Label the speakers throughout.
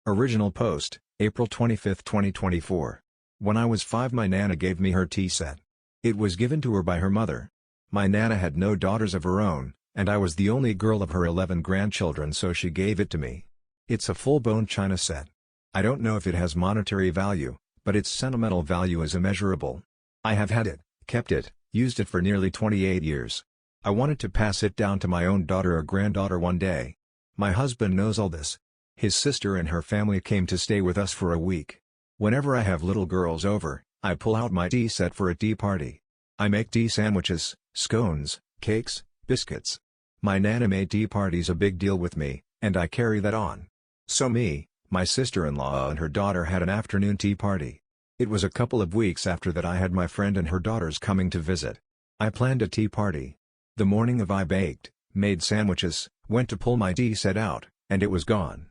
Speaker 1: Original post, April 25, 2024. When I was 5, my Nana gave me her tea set. It was given to her by her mother. My Nana had no daughters of her own, and I was the only girl of her 11 grandchildren, so she gave it to me. It's a full-bone china set. I don't know if it has monetary value, but its sentimental value is immeasurable. I have had it, kept it, used it for nearly 28 years. I wanted to pass it down to my own daughter or granddaughter one day. My husband knows all this. His sister and her family came to stay with us for a week. Whenever I have little girls over, I pull out my tea set for a tea party. I make tea sandwiches, scones, cakes, biscuits. My Nana made tea parties a big deal with me, and I carry that on. So me, my sister-in-law and her daughter had an afternoon tea party. It was a couple of weeks after that I had my friend and her daughters coming to visit. I planned a tea party. The morning of I baked, made sandwiches, went to pull my tea set out, and it was gone.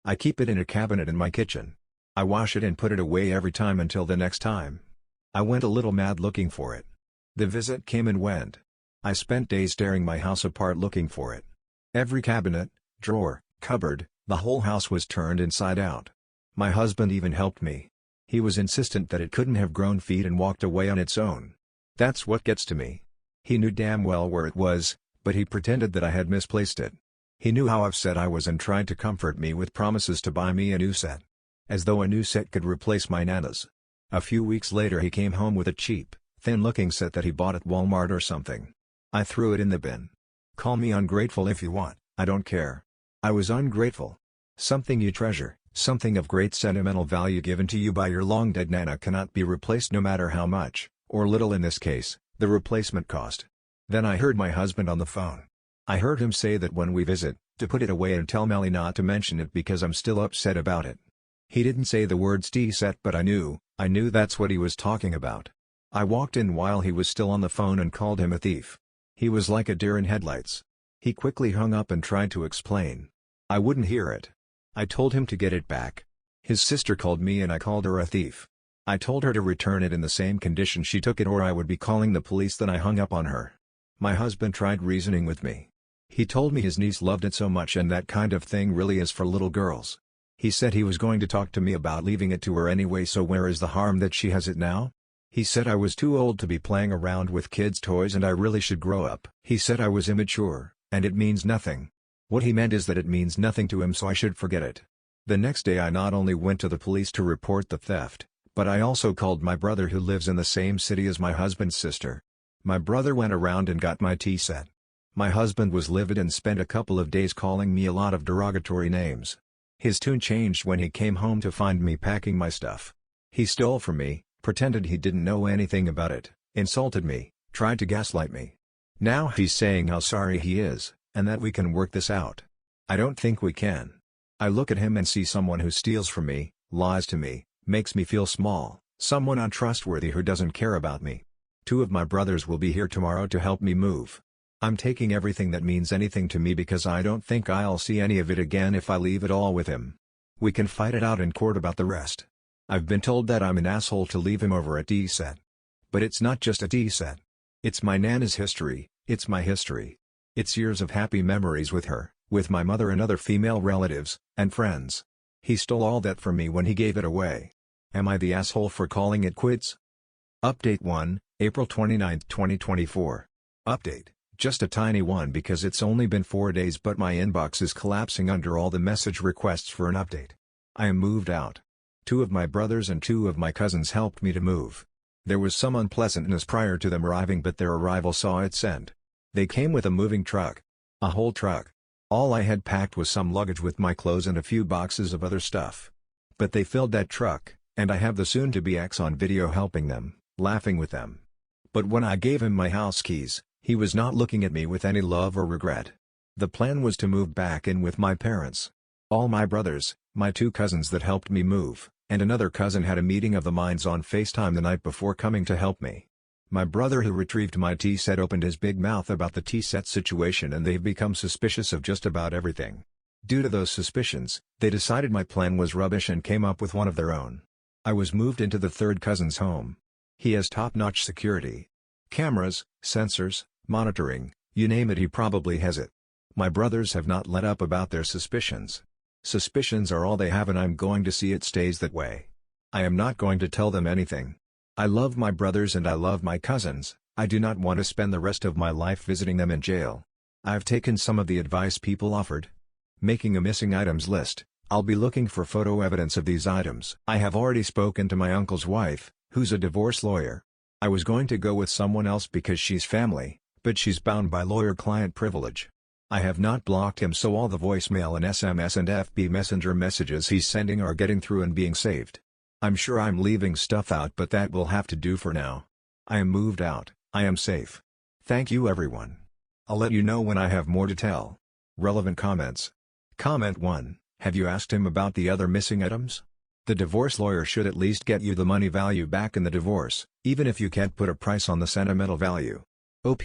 Speaker 1: I keep it in a cabinet in my kitchen. I wash it and put it away every time until the next time. I went a little mad looking for it. The visit came and went. I spent days tearing my house apart looking for it. Every cabinet, drawer, cupboard, the whole house was turned inside out. My husband even helped me. He was insistent that it couldn't have grown feet and walked away on its own. That's what gets to me. He knew damn well where it was, but he pretended that I had misplaced it. He knew how upset I was and tried to comfort me with promises to buy me a new set. As though a new set could replace my Nana's. A few weeks later he came home with a cheap, thin-looking set that he bought at Walmart or something. I threw it in the bin. Call me ungrateful if you want, I don't care. I was ungrateful. Something you treasure, something of great sentimental value given to you by your long-dead Nana cannot be replaced no matter how much, or little in this case, the replacement cost. Then I heard my husband on the phone. I heard him say that when we visit, to put it away and tell Melly not to mention it because I'm still upset about it. He didn't say the words tea set, but I knew that's what he was talking about. I walked in while he was still on the phone and called him a thief. He was like a deer in headlights. He quickly hung up and tried to explain. I wouldn't hear it. I told him to get it back. His sister called me and I called her a thief. I told her to return it in the same condition she took it or I would be calling the police. Then I hung up on her. My husband tried reasoning with me. He told me his niece loved it so much and that kind of thing really is for little girls. He said he was going to talk to me about leaving it to her anyway, so where is the harm that she has it now? He said I was too old to be playing around with kids' toys and I really should grow up. He said I was immature, and it means nothing. What he meant is that it means nothing to him, so I should forget it. The next day I not only went to the police to report the theft, but I also called my brother who lives in the same city as my husband's sister. My brother went around and got my tea set. My husband was livid and spent a couple of days calling me a lot of derogatory names. His tune changed when he came home to find me packing my stuff. He stole from me, pretended he didn't know anything about it, insulted me, tried to gaslight me. Now he's saying how sorry he is, and that we can work this out. I don't think we can. I look at him and see someone who steals from me, lies to me, makes me feel small, someone untrustworthy who doesn't care about me. 2 of my brothers will be here tomorrow to help me move. I'm taking everything that means anything to me because I don't think I'll see any of it again if I leave it all with him. We can fight it out in court about the rest. I've been told that I'm an asshole to leave him over a tea set. But it's not just a tea set. It's my Nana's history, it's my history. It's years of happy memories with her, with my mother and other female relatives, and friends. He stole all that from me when he gave it away. Am I the asshole for calling it quits? Update 1, April 29, 2024. Update. Just a tiny one because it's only been 4 days, but my inbox is collapsing under all the message requests for an update. I am moved out. 2 of my brothers and 2 of my cousins helped me to move. There was some unpleasantness prior to them arriving, but their arrival saw its end. They came with a moving truck. A whole truck. All I had packed was some luggage with my clothes and a few boxes of other stuff. But they filled that truck, and I have the soon-to-be ex on video helping them, laughing with them. But when I gave him my house keys, he was not looking at me with any love or regret. The plan was to move back in with my parents. All my brothers, my 2 cousins that helped me move, and another cousin had a meeting of the minds on FaceTime the night before coming to help me. My brother who retrieved my tea set opened his big mouth about the tea set situation, and they've become suspicious of just about everything. Due to those suspicions, they decided my plan was rubbish and came up with one of their own. I was moved into the 3rd cousin's home. He has top-notch security. Cameras, sensors, monitoring, you name it, he probably has it. My brothers have not let up about their suspicions. Suspicions are all they have and I'm going to see it stays that way. I am not going to tell them anything. I love my brothers and I love my cousins, I do not want to spend the rest of my life visiting them in jail. I've taken some of the advice people offered. Making a missing items list, I'll be looking for photo evidence of these items. I have already spoken to my uncle's wife, who's a divorce lawyer. I was going to go with someone else because she's family, but she's bound by lawyer-client privilege. I have not blocked him so all the voicemail and SMS and FB Messenger messages he's sending are getting through and being saved. I'm sure I'm leaving stuff out but that will have to do for now. I am moved out, I am safe. Thank you everyone. I'll let you know when I have more to tell. Relevant comments. Comment 1. Have you asked him about the other missing items? The divorce lawyer should at least get you the money value back in the divorce, even if you can't put a price on the sentimental value. OP,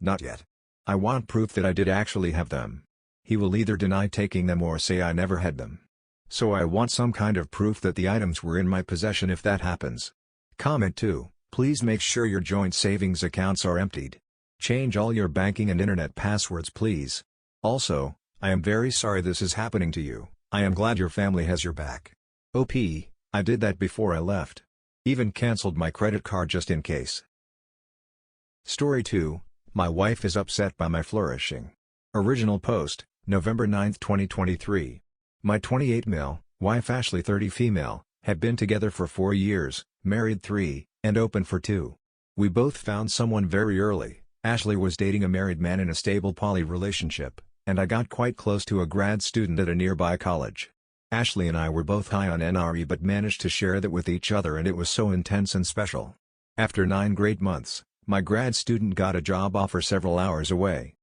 Speaker 1: not yet. I want proof that I did actually have them. He will either deny taking them or say I never had them. So I want some kind of proof that the items were in my possession if that happens. Comment 2. Please make sure your joint savings accounts are emptied. Change all your banking and internet passwords please. Also, I am very sorry this is happening to you. I am glad your family has your back. OP, I did that before I left. Even cancelled my credit card just in case. Story 2, my wife is upset by my flourishing. Original post, November 9, 2023. My 28 wife Ashley 30 female, have been together for 4 years, married 3, and open for 2. We both found someone very early. Ashley was dating a married man in a stable poly relationship, and I got quite close to a grad student at a nearby college. Ashley and I were both high on NRE but managed to share that with each other and it was so intense and special. After 9 great months, my grad student got a job offer several hours away.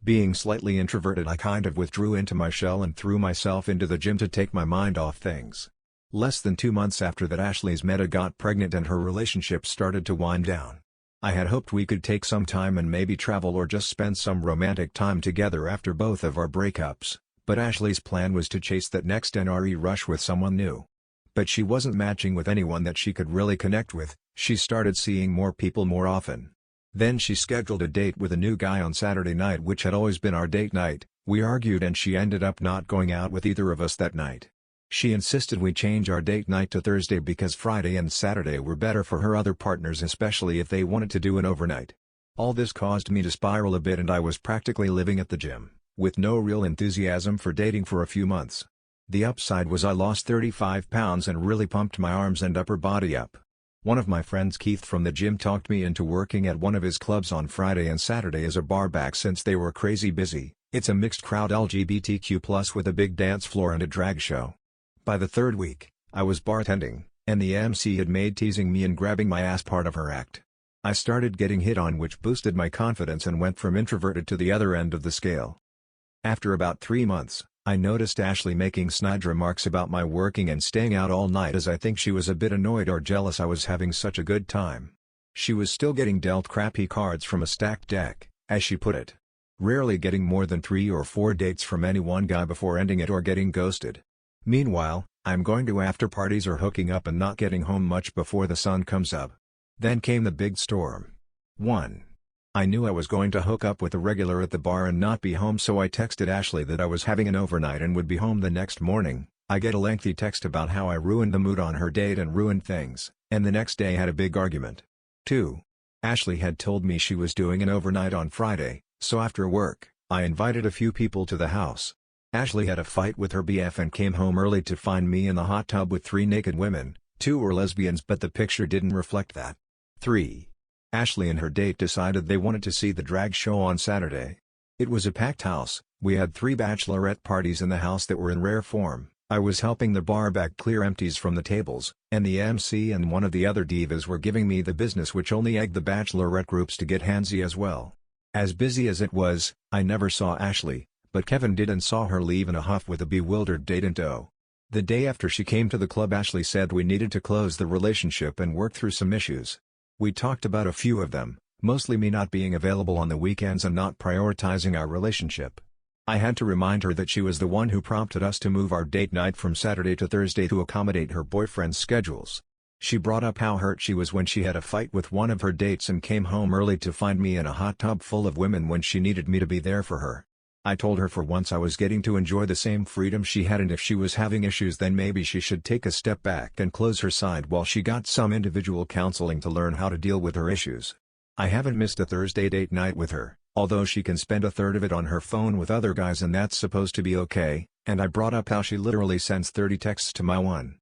Speaker 1: Being slightly introverted I kind of withdrew into my shell and threw myself into the gym to take my mind off things. Less than 2 months after that Ashley's Meta got pregnant and her relationship started to wind down. I had hoped we could take some time and maybe travel or just spend some romantic time together after both of our breakups, but Ashley's plan was to chase that next NRE rush with someone new. But she wasn't matching with anyone that she could really connect with, she started seeing more people more often. Then she scheduled a date with a new guy on Saturday night which had always been our date night, we argued and she ended up not going out with either of us that night. She insisted we change our date night to Thursday because Friday and Saturday were better for her other partners especially if they wanted to do an overnight. All this caused me to spiral a bit and I was practically living at the gym, with no real enthusiasm for dating for a few months. The upside was I lost 35 pounds and really pumped my arms and upper body up. One of my friends Keith from the gym talked me into working at one of his clubs on Friday and Saturday as a barback since they were crazy busy. It's a mixed crowd LGBTQ+ with a big dance floor and a drag show. By the 3rd week, I was bartending, and the MC had made teasing me and grabbing my ass part of her act. I started getting hit on which boosted my confidence and went from introverted to the other end of the scale. After about 3 months, I noticed Ashley making snide remarks about my working and staying out all night as I think she was a bit annoyed or jealous I was having such a good time. She was still getting dealt crappy cards from a stacked deck, as she put it. Rarely getting more than 3 or 4 dates from any one guy before ending it or getting ghosted. Meanwhile, I'm going to after parties or hooking up and not getting home much before the sun comes up. Then came the big storm. 1. I knew I was going to hook up with a regular at the bar and not be home so I texted Ashley that I was having an overnight and would be home the next morning. I get a lengthy text about how I ruined the mood on her date and ruined things, and the next day had a big argument. 2. Ashley had told me she was doing an overnight on Friday, so after work, I invited a few people to the house. Ashley had a fight with her BF and came home early to find me in the hot tub with 3 naked women, 2 were lesbians but the picture didn't reflect that. 3. Ashley and her date decided they wanted to see the drag show on Saturday. It was a packed house, we had 3 bachelorette parties in the house that were in rare form. I was helping the barback clear empties from the tables, and the MC and one of the other divas were giving me the business which only egged the bachelorette groups to get handsy as well. As busy as it was, I never saw Ashley, but Kevin did and saw her leave in a huff with a bewildered date in tow. The day after she came to the club Ashley said we needed to close the relationship and work through some issues. We talked about a few of them, mostly me not being available on the weekends and not prioritizing our relationship. I had to remind her that she was the one who prompted us to move our date night from Saturday to Thursday to accommodate her boyfriend's schedules. She brought up how hurt she was when she had a fight with one of her dates and came home early to find me in a hot tub full of women when she needed me to be there for her. I told her for once I was getting to enjoy the same freedom she had, and if she was having issues then maybe she should take a step back and close her side while she got some individual counseling to learn how to deal with her issues. I haven't missed a Thursday date night with her, although she can spend a third of it on her phone with other guys and that's supposed to be okay, and I brought up how she literally sends 30 texts to my one.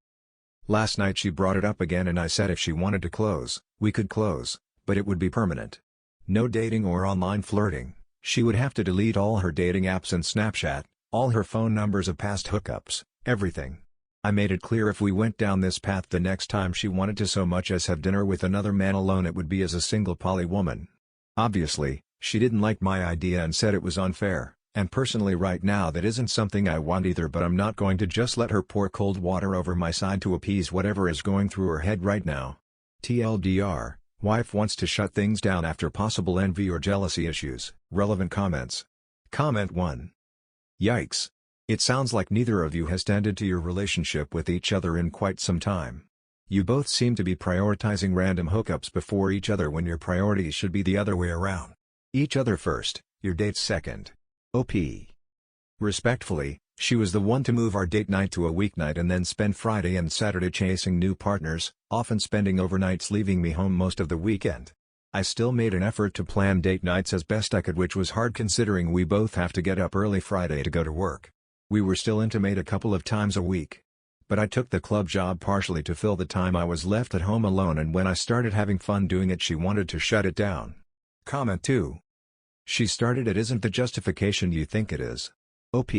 Speaker 1: Last night she brought it up again and I said if she wanted to close, we could close, but it would be permanent. No dating or online flirting. She would have to delete all her dating apps and Snapchat, all her phone numbers of past hookups, everything. I made it clear if we went down this path the next time she wanted to so much as have dinner with another man alone it would be as a single poly woman. Obviously, she didn't like my idea and said it was unfair, and personally right now that isn't something I want either, but I'm not going to just let her pour cold water over my side to appease whatever is going through her head right now. TLDR. Wife wants to shut things down after possible envy or jealousy issues. Relevant comments. Comment 1. Yikes. It sounds like neither of you has tended to your relationship with each other in quite some time. You both seem to be prioritizing random hookups before each other when your priorities should be the other way around. Each other first, your dates second. OP. Respectfully, she was the one to move our date night to a weeknight and then spend Friday and Saturday chasing new partners, often spending overnights leaving me home most of the weekend. I still made an effort to plan date nights as best I could, which was hard considering we both have to get up early Friday to go to work. We were still intimate a couple of times a week. But I took the club job partially to fill the time I was left at home alone, and when I started having fun doing it she wanted to shut it down. Comment 2. She started it isn't the justification you think it is. OP.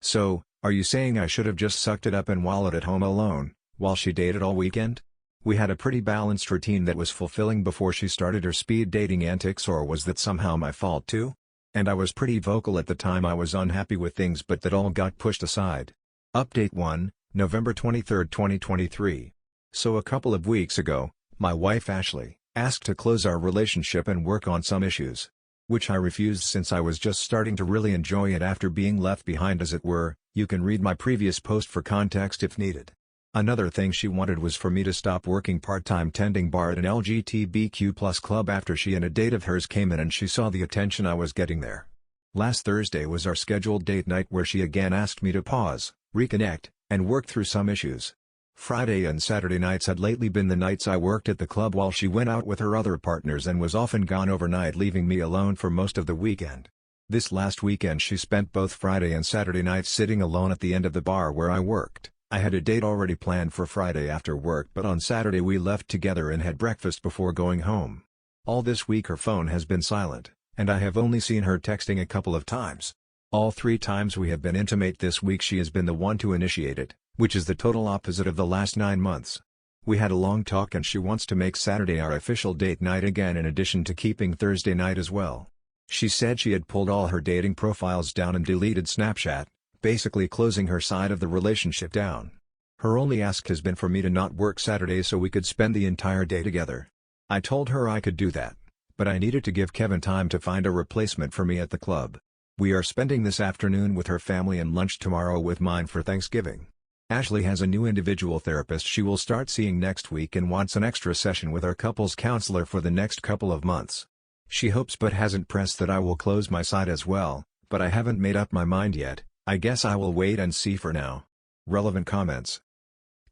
Speaker 1: So, are you saying I should have just sucked it up and wallowed at home alone, while she dated all weekend? We had a pretty balanced routine that was fulfilling before she started her speed dating antics, or was that somehow my fault too? And I was pretty vocal at the time I was unhappy with things, but that all got pushed aside. Update 1, November 23, 2023. So a couple of weeks ago, my wife Ashley asked to close our relationship and work on some issues, which I refused since I was just starting to really enjoy it after being left behind, as it were. You can read my previous post for context if needed. Another thing she wanted was for me to stop working part-time tending bar at an LGBTQ+ club after she and a date of hers came in and she saw the attention I was getting there. Last Thursday was our scheduled date night where she again asked me to pause, reconnect, and work through some issues. Friday and Saturday nights had lately been the nights I worked at the club while she went out with her other partners and was often gone overnight, leaving me alone for most of the weekend. This last weekend she spent both Friday and Saturday nights sitting alone at the end of the bar where I worked. I had a date already planned for Friday after work, but on Saturday we left together and had breakfast before going home. All this week her phone has been silent, and I have only seen her texting a couple of times. All 3 times we have been intimate this week she has been the one to initiate it, which is the total opposite of the last 9 months. We had a long talk and she wants to make Saturday our official date night again, in addition to keeping Thursday night as well. She said she had pulled all her dating profiles down and deleted Snapchat, basically closing her side of the relationship down. Her only ask has been for me to not work Saturday so we could spend the entire day together. I told her I could do that, but I needed to give Kevin time to find a replacement for me at the club. We are spending this afternoon with her family and lunch tomorrow with mine for Thanksgiving. Ashley has a new individual therapist she will start seeing next week and wants an extra session with our couples counselor for the next couple of months. She hopes but hasn't pressed that I will close my side as well, but I haven't made up my mind yet. I guess I will wait and see for now. Relevant comments.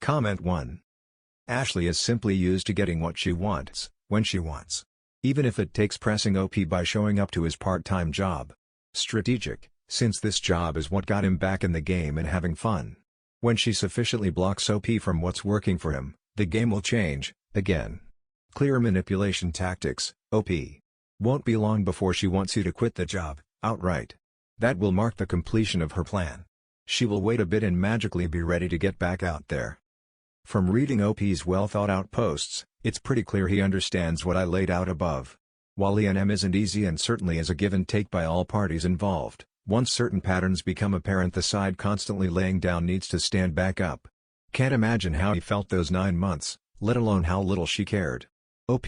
Speaker 1: Comment 1. Ashley is simply used to getting what she wants, when she wants. Even if it takes pressing OP by showing up to his part-time job. Strategic, since this job is what got him back in the game and having fun. When she sufficiently blocks OP from what's working for him, the game will change, again. Clear manipulation tactics. OP. Won't be long before she wants you to quit the job, outright. That will mark the completion of her plan. She will wait a bit and magically be ready to get back out there. From reading OP's well-thought-out posts, it's pretty clear he understands what I laid out above. While E&M isn't easy and certainly is a give and take by all parties involved, once certain patterns become apparent the side constantly laying down needs to stand back up. Can't imagine how he felt those 9 months, let alone how little she cared. OP.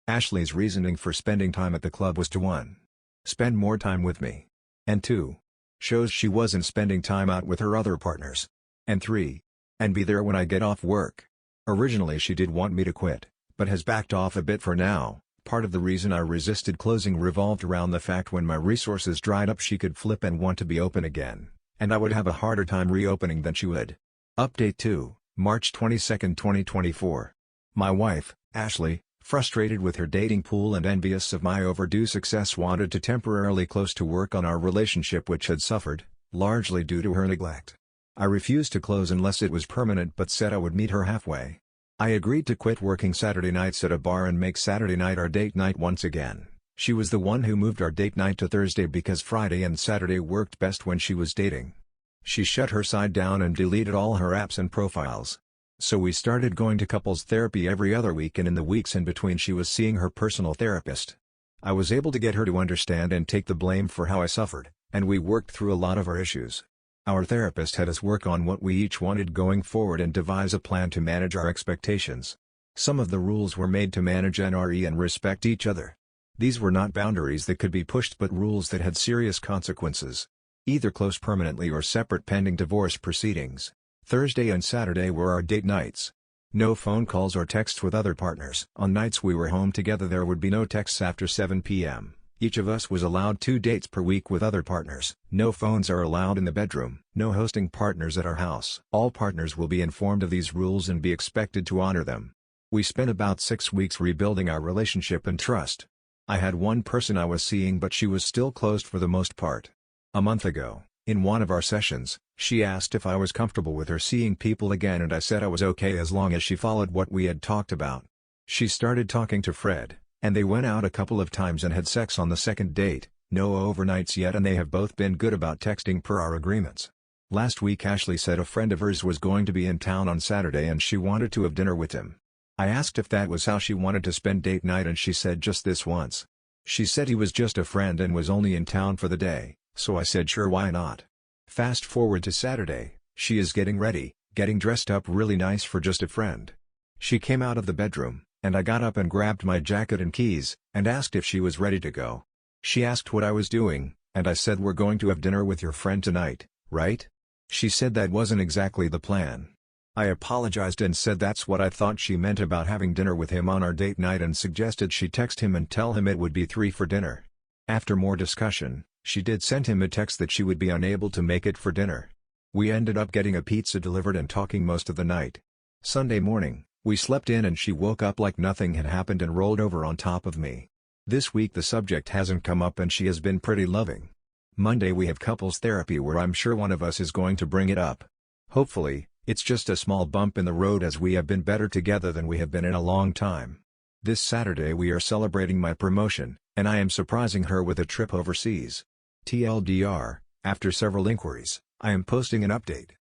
Speaker 1: Ashley's reasoning for spending time at the club was to 1. Spend more time with me. And 2. Shows she wasn't spending time out with her other partners. And 3. And be there when I get off work. Originally she did want me to quit, but has backed off a bit for now, Part of the reason I resisted closing revolved around the fact when my resources dried up she could flip and want to be open again, and I would have a harder time reopening than she would. Update 2, March 22, 2024. My wife, Ashley, frustrated with her dating pool and envious of my overdue success, wanted to temporarily close to work on our relationship, which had suffered, largely due to her neglect. I refused to close unless it was permanent but said I would meet her halfway. I agreed to quit working Saturday nights at a bar and make Saturday night our date night once again. She was the one who moved our date night to Thursday because Friday and Saturday worked best when she was dating. She shut her side down and deleted all her apps and profiles. So we started going to couples therapy every other week, and in the weeks in between she was seeing her personal therapist. I was able to get her to understand and take the blame for how I suffered, and we worked through a lot of our issues. Our therapist had us work on what we each wanted going forward and devise a plan to manage our expectations. Some of the rules were made to manage NRE and respect each other. These were not boundaries that could be pushed but rules that had serious consequences. Either close permanently or separate pending divorce proceedings. Thursday and Saturday were our date nights. No phone calls or texts with other partners. On nights we were home together there would be no texts after 7 p.m. Each of us was allowed 2 dates per week with other partners. No phones are allowed in the bedroom. No hosting partners at our house. All partners will be informed of these rules and be expected to honor them. We spent about 6 weeks rebuilding our relationship and trust. I had one person I was seeing, but she was still closed for the most part. A month ago, in one of our sessions, she asked if I was comfortable with her seeing people again, and I said I was okay as long as she followed what we had talked about. She started talking to Fred, and they went out a couple of times and had sex on the second date. No overnights yet, and they have both been good about texting per our agreements. Last week Ashley said a friend of hers was going to be in town on Saturday and she wanted to have dinner with him. I asked if that was how she wanted to spend date night and she said just this once. She said he was just a friend and was only in town for the day, so I said sure, why not. Fast forward to Saturday, she is getting ready, getting dressed up really nice for just a friend. She came out of the bedroom, and I got up and grabbed my jacket and keys, and asked if she was ready to go. She asked what I was doing, and I said we're going to have dinner with your friend tonight, right? She said that wasn't exactly the plan. I apologized and said that's what I thought she meant about having dinner with him on our date night and suggested she text him and tell him it would be 3 for dinner. After more discussion, she did send him a text that she would be unable to make it for dinner. We ended up getting a pizza delivered and talking most of the night. Sunday morning, we slept in and she woke up like nothing had happened and rolled over on top of me. This week the subject hasn't come up and she has been pretty loving. Monday we have couples therapy where I'm sure one of us is going to bring it up. Hopefully, it's just a small bump in the road as we have been better together than we have been in a long time. This Saturday we are celebrating my promotion, and I am surprising her with a trip overseas. TLDR, after several inquiries, I am posting an update.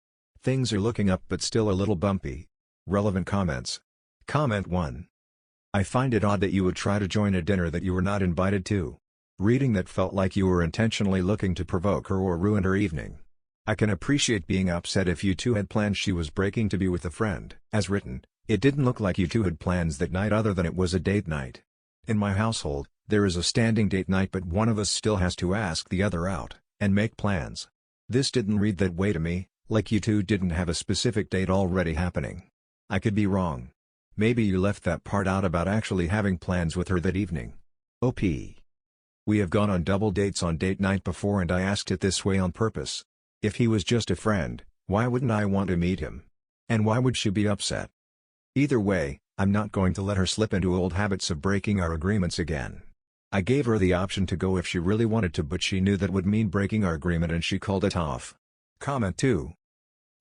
Speaker 1: Things are looking up but still a little bumpy. Relevant comments. Comment 1. I find it odd that you would try to join a dinner that you were not invited to. Reading that felt like you were intentionally looking to provoke her or ruin her evening. I can appreciate being upset if you two had plans she was breaking to be with a friend. As written, it didn't look like you two had plans that night other than it was a date night. In my household, there is a standing date night but one of us still has to ask the other out, and make plans. This didn't read that way to me, like you two didn't have a specific date already happening. I could be wrong. Maybe you left that part out about actually having plans with her that evening. OP. We have gone on double dates on date night before and I asked it this way on purpose. If he was just a friend, why wouldn't I want to meet him? And why would she be upset? Either way, I'm not going to let her slip into old habits of breaking our agreements again. I gave her the option to go if she really wanted to, but she knew that would mean breaking our agreement and she called it off. Comment 2.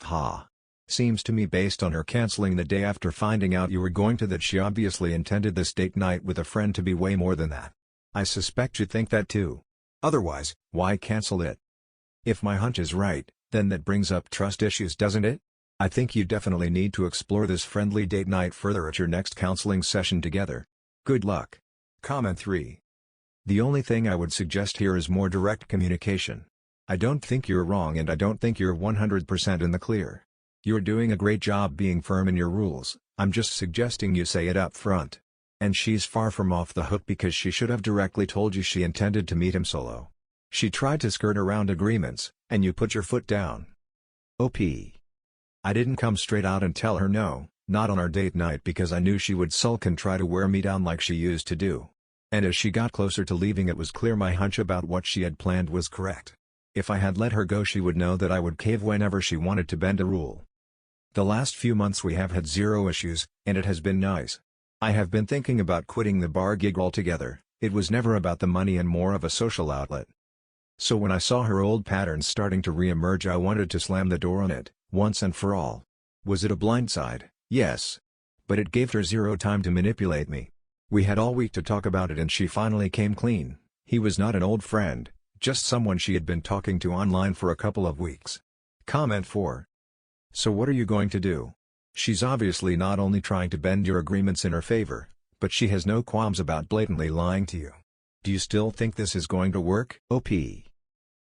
Speaker 1: Ha. Seems to me based on her canceling the day after finding out you were going to that she obviously intended this date night with a friend to be way more than that. I suspect you think that too. Otherwise, why cancel it? If my hunch is right, then that brings up trust issues, doesn't it? I think you definitely need to explore this friendly date night further at your next counseling session together. Good luck. Comment 3. The only thing I would suggest here is more direct communication. I don't think you're wrong and I don't think you're 100% in the clear. You're doing a great job being firm in your rules, I'm just suggesting you say it up front. And she's far from off the hook because she should have directly told you she intended to meet him solo. She tried to skirt around agreements, and you put your foot down. OP. I didn't come straight out and tell her no, not on our date night because I knew she would sulk and try to wear me down like she used to do. And as she got closer to leaving, it was clear my hunch about what she had planned was correct. If I had let her go, she would know that I would cave whenever she wanted to bend a rule. The last few months we have had zero issues, and it has been nice. I have been thinking about quitting the bar gig altogether. It was never about the money and more of a social outlet. So when I saw her old patterns starting to re-emerge, I wanted to slam the door on it, once and for all. Was it a blindside? Yes. But it gave her zero time to manipulate me. We had all week to talk about it and she finally came clean. He was not an old friend, just someone she had been talking to online for a couple of weeks. Comment 4. So what are you going to do? She's obviously not only trying to bend your agreements in her favor, but she has no qualms about blatantly lying to you. Do you still think this is going to work? OP.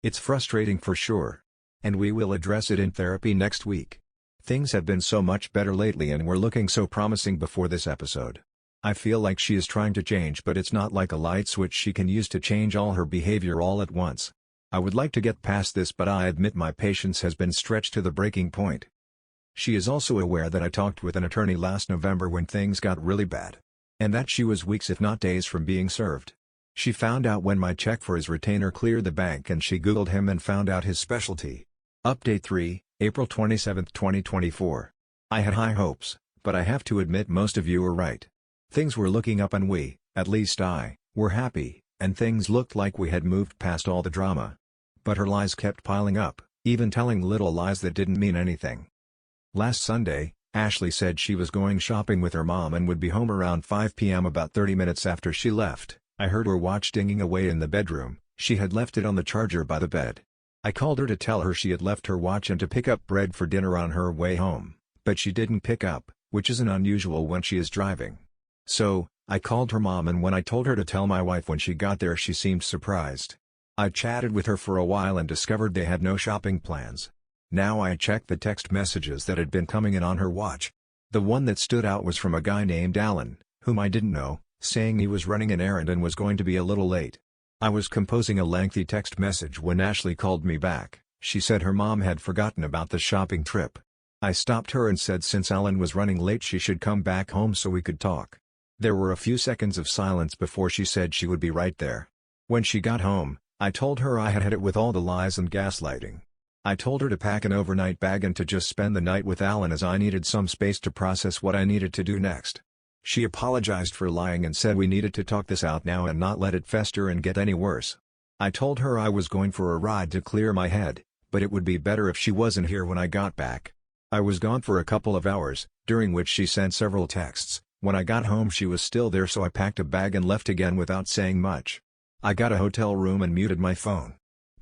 Speaker 1: It's frustrating for sure. And we will address it in therapy next week. Things have been so much better lately and were looking so promising before this episode. I feel like she is trying to change, but it's not like a light switch she can use to change all her behavior all at once. I would like to get past this, but I admit my patience has been stretched to the breaking point. She is also aware that I talked with an attorney last November when things got really bad. And that she was weeks if not days from being served. She found out when my check for his retainer cleared the bank and she Googled him and found out his specialty. Update 3, April 27, 2024. I had high hopes, but I have to admit most of you were right. Things were looking up and we, at least I, were happy, and things looked like we had moved past all the drama. But her lies kept piling up, even telling little lies that didn't mean anything. Last Sunday, Ashley said she was going shopping with her mom and would be home around 5 p.m. About 30 minutes after she left, I heard her watch dinging away in the bedroom. She had left it on the charger by the bed. I called her to tell her she had left her watch and to pick up bread for dinner on her way home, but she didn't pick up, which isn't unusual when she is driving. So, I called her mom, and when I told her to tell my wife when she got there, she seemed surprised. I chatted with her for a while and discovered they had no shopping plans. Now I checked the text messages that had been coming in on her watch. The one that stood out was from a guy named Alan, whom I didn't know, saying he was running an errand and was going to be a little late. I was composing a lengthy text message when Ashley called me back. She said her mom had forgotten about the shopping trip. I stopped her and said since Alan was running late she should come back home so we could talk. There were a few seconds of silence before she said she would be right there. When she got home, I told her I had had it with all the lies and gaslighting. I told her to pack an overnight bag and to just spend the night with Alan as I needed some space to process what I needed to do next. She apologized for lying and said we needed to talk this out now and not let it fester and get any worse. I told her I was going for a ride to clear my head, but it would be better if she wasn't here when I got back. I was gone for a couple of hours, during which she sent several texts. When I got home she was still there, so I packed a bag and left again without saying much. I got a hotel room and muted my phone.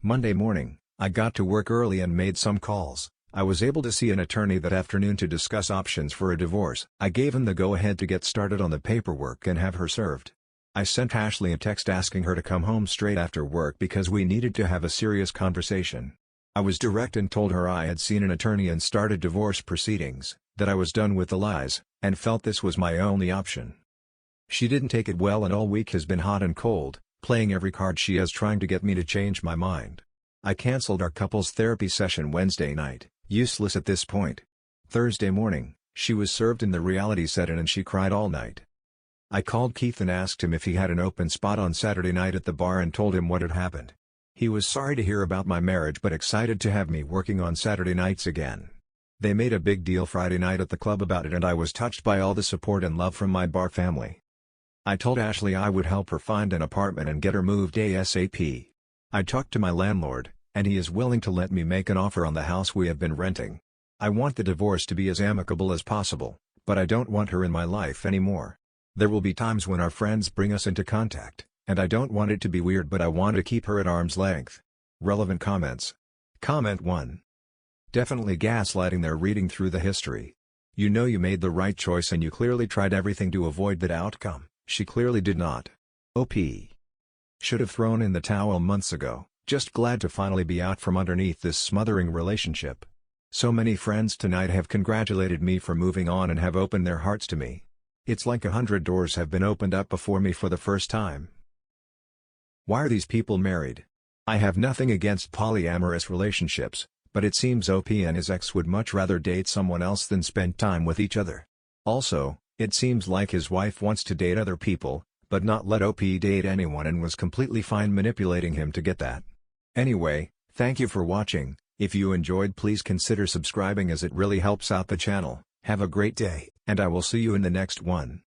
Speaker 1: Monday morning, I got to work early and made some calls. I was able to see an attorney that afternoon to discuss options for a divorce. I gave him the go-ahead to get started on the paperwork and have her served. I sent Ashley a text asking her to come home straight after work because we needed to have a serious conversation. I was direct and told her I had seen an attorney and started divorce proceedings, that I was done with the lies, and felt this was my only option. She didn't take it well and all week has been hot and cold, playing every card she has trying to get me to change my mind. I canceled our couples therapy session Wednesday night, useless at this point. Thursday morning, she was served and the reality set in and she cried all night. I called Keith and asked him if he had an open spot on Saturday night at the bar and told him what had happened. He was sorry to hear about my marriage but excited to have me working on Saturday nights again. They made a big deal Friday night at the club about it and I was touched by all the support and love from my bar family. I told Ashley I would help her find an apartment and get her moved ASAP. I talked to my landlord, and he is willing to let me make an offer on the house we have been renting. I want the divorce to be as amicable as possible, but I don't want her in my life anymore. There will be times when our friends bring us into contact, and I don't want it to be weird, but I want to keep her at arm's length. Relevant comments. Comment 1. Definitely gaslighting there. Reading through the history. You know you made the right choice and you clearly tried everything to avoid that outcome. She clearly did not. OP. Should have thrown in the towel months ago, just glad to finally be out from underneath this smothering relationship. So many friends tonight have congratulated me for moving on and have opened their hearts to me. It's like 100 doors have been opened up before me for the first time. Why are these people married? I have nothing against polyamorous relationships, but it seems OP and his ex would much rather date someone else than spend time with each other. Also, it seems like his wife wants to date other people, but not let OP date anyone and was completely fine manipulating him to get that. Anyway, thank you for watching. If you enjoyed, please consider subscribing as it really helps out the channel. Have a great day, and I will see you in the next one.